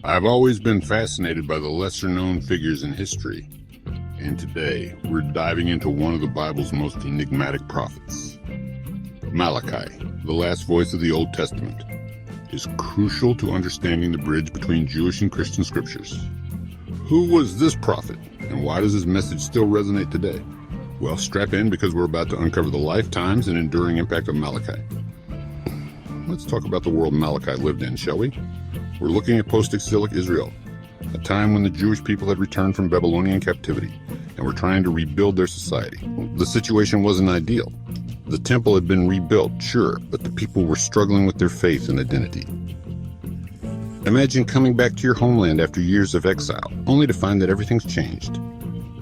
I've always been fascinated by the lesser-known figures in history, and today we're diving into one of the Bible's most enigmatic prophets. Malachi, the last voice of the Old Testament, is crucial to understanding the bridge between Jewish and Christian scriptures. Who was this prophet, and why does his message still resonate today? Well, strap in because we're about to uncover the lifetimes and enduring impact of Malachi. Let's talk about the world Malachi lived in, shall we? We're looking at post-exilic Israel, a time when the Jewish people had returned from Babylonian captivity and were trying to rebuild their society. The situation wasn't ideal. The temple had been rebuilt, sure, but the people were struggling with their faith and identity. Imagine coming back to your homeland after years of exile, only to find that everything's changed.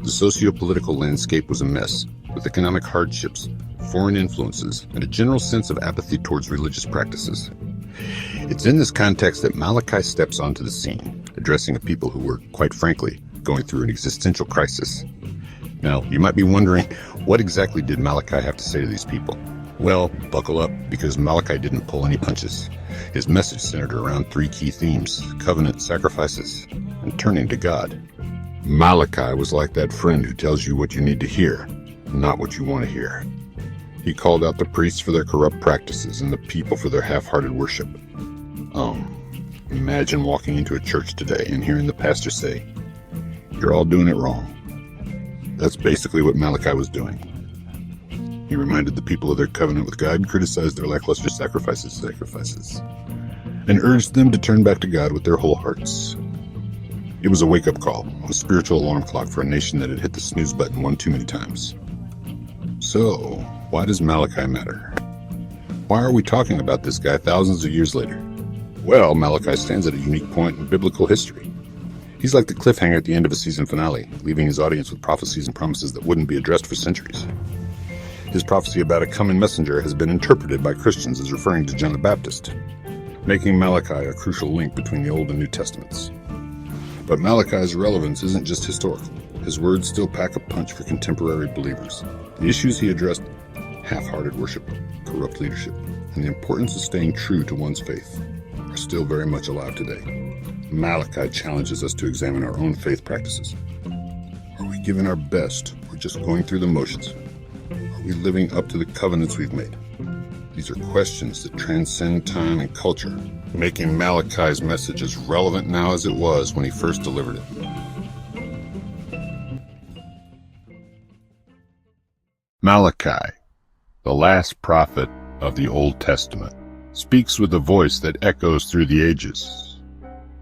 The socio-political landscape was a mess, with economic hardships, foreign influences, and a general sense of apathy towards religious practices. It's in this context that Malachi steps onto the scene, addressing a people who were, quite frankly, going through an existential crisis. Now, you might be wondering, what exactly did Malachi have to say to these people? Well, buckle up, because Malachi didn't pull any punches. His message centered around three key themes: covenant, sacrifices, and turning to God. Malachi was like that friend who tells you what you need to hear, not what you want to hear. He called out the priests for their corrupt practices and the people for their half-hearted worship. Imagine walking into a church today and hearing the pastor say, "You're all doing it wrong." That's basically what Malachi was doing. He reminded the people of their covenant with God and criticized their lackluster sacrifices, and urged them to turn back to God with their whole hearts. It was a wake-up call, a spiritual alarm clock for a nation that had hit the snooze button one too many times. So, why does Malachi matter? Why are we talking about this guy thousands of years later? Well, Malachi stands at a unique point in biblical history. He's like the cliffhanger at the end of a season finale, leaving his audience with prophecies and promises that wouldn't be addressed for centuries. His prophecy about a coming messenger has been interpreted by Christians as referring to John the Baptist, making Malachi a crucial link between the Old and New Testaments. But Malachi's relevance isn't just historical. His words still pack a punch for contemporary believers. The issues he addressed, half-hearted worship, corrupt leadership, and the importance of staying true to one's faith, are still very much alive today. Malachi challenges us to examine our own faith practices. Are we giving our best, or just going through the motions? Are we living up to the covenants we've made? These are questions that transcend time and culture, making Malachi's message as relevant now as it was when he first delivered it. Malachi, the last prophet of the Old Testament, speaks with a voice that echoes through the ages.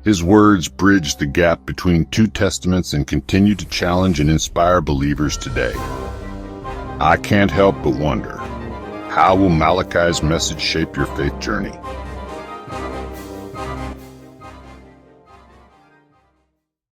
His words bridge the gap between two testaments and continue to challenge and inspire believers today. I can't help but wonder, how will Malachi's message shape your faith journey?